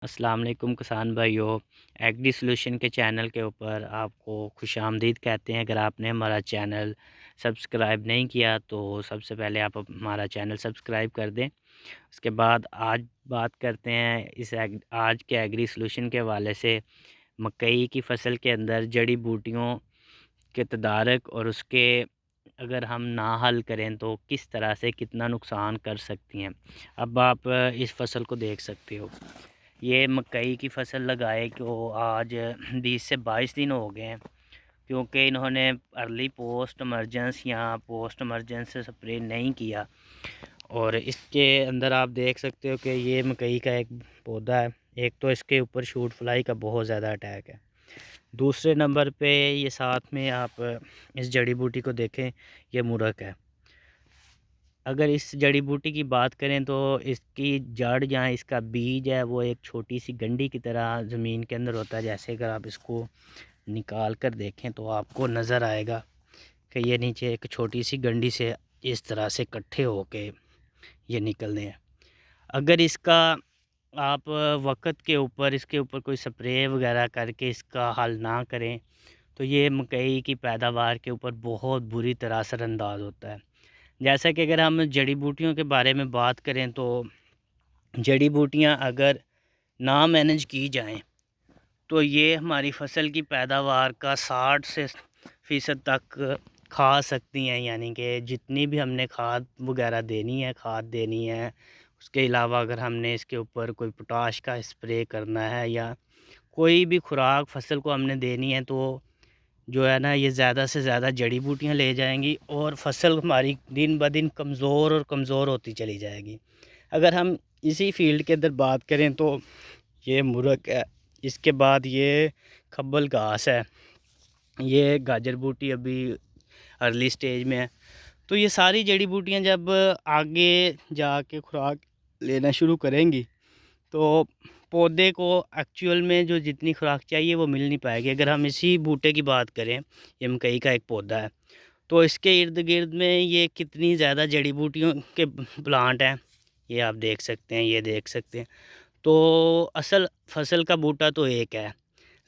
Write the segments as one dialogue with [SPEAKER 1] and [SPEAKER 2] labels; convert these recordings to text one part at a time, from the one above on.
[SPEAKER 1] अस्सलाम वालेकुम किसान भाइयों। एग्री सॉल्यूशन के चैनल के ऊपर आपको खुश आमदीद कहते हैं। अगर आपने हमारा चैनल सब्सक्राइब नहीं किया तो सबसे पहले आप हमारा चैनल सब्सक्राइब कर दें। उसके बाद आज बात करते हैं आज के एग्री सॉल्यूशन के हवाले से मकई की फ़सल के अंदर जड़ी बूटियों के तदारक और उसके अगर हम ना हल करें तो किस तरह से कितना नुकसान कर सकती हैं। अब आप इस फ़सल को देख सकते हो। ये मकई की फ़सल लगाए को आज 20 से 22 दिन हो गए हैं, क्योंकि इन्होंने अर्ली पोस्ट इमरजेंस या पोस्ट इमरजेंस स्प्रे नहीं किया। और इसके अंदर आप देख सकते हो कि ये मकई का एक पौधा है। एक तो इसके ऊपर शूट फ्लाई का बहुत ज़्यादा अटैक है। दूसरे नंबर पे ये साथ में आप इस जड़ी बूटी को देखें, ये मुरक है। अगर इस जड़ी बूटी की बात करें तो इसकी जड़ या इसका बीज है वो एक छोटी सी गंडी की तरह ज़मीन के अंदर होता है। जैसे अगर आप इसको निकाल कर देखें तो आपको नज़र आएगा कि ये नीचे एक छोटी सी गंडी से इस तरह से इकट्ठे होके ये निकलने हैं। अगर इसका आप वक्त के ऊपर इसके ऊपर कोई स्प्रे वगैरह करके इसका हल ना करें तो ये मकई की पैदावार के ऊपर बहुत बुरी तरह असरअंदाज होता है। जैसा कि अगर हम जड़ी बूटियों के बारे में बात करें तो जड़ी बूटियां अगर ना मैनेज की जाएं तो ये हमारी फ़सल की पैदावार का 60 से फ़ीसद तक खा सकती हैं। यानी कि जितनी भी हमने खाद वगैरह देनी है, खाद देनी है, उसके अलावा अगर हमने इसके ऊपर कोई पोटाश का स्प्रे करना है या कोई भी खुराक फ़सल को हमने देनी है तो जो है ना ये ज़्यादा से ज़्यादा जड़ी बूटियां ले जाएंगी और फ़सल हमारी दिन ब दिन कमज़ोर और कमज़ोर होती चली जाएगी। अगर हम इसी फील्ड के अंदर बात करें तो ये मुरक है, इसके बाद ये खब्बल घास है, ये गाजर बूटी अभी अर्ली स्टेज में है। तो ये सारी जड़ी बूटियां जब आगे जाके खुराक लेना शुरू करेंगी तो पौधे को एक्चुअल में जो जितनी खुराक चाहिए वो मिल नहीं पाएगी। अगर हम इसी बूटे की बात करें, ये मकई का एक पौधा है, तो इसके इर्द गिर्द में ये कितनी ज़्यादा जड़ी बूटियों के प्लांट हैं, ये आप देख सकते हैं, ये देख सकते हैं। तो असल फसल का बूटा तो एक है,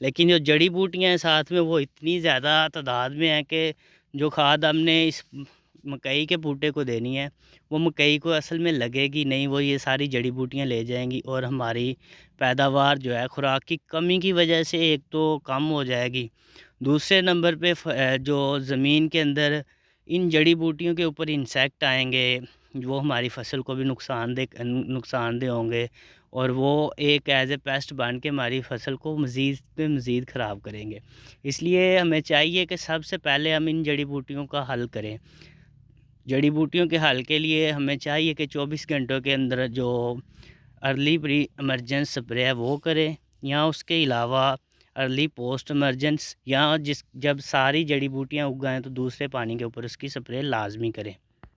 [SPEAKER 1] लेकिन जो जड़ी बूटियां हैं साथ में वो इतनी ज़्यादा तादाद में है कि जो खाद हमने इस मकई के बूटे को देनी है वो मकई को असल में लगेगी नहीं, वो ये सारी जड़ी बूटियां ले जाएंगी और हमारी पैदावार जो है खुराक की कमी की वजह से एक तो कम हो जाएगी। दूसरे नंबर पे जो ज़मीन के अंदर इन जड़ी बूटियों के ऊपर इंसेक्ट आएंगे, वो हमारी फसल को भी नुकसानदेह होंगे और वो एक एज ए पेस्ट बन के हमारी फसल को मज़ीद से मज़ीद ख़राब करेंगे। इसलिए हमें चाहिए कि सबसे पहले हम इन जड़ी बूटियों का हल करें। जड़ी बूटियों के हल के लिए हमें चाहिए कि 24 घंटों के अंदर जो अर्ली प्री इमरजेंस स्प्रे है वो करें, या उसके अलावा अर्ली पोस्ट इमरजेंस, या जब सारी जड़ी बूटियां उग जाएँ तो दूसरे पानी के ऊपर उसकी स्प्रे लाजमी करें।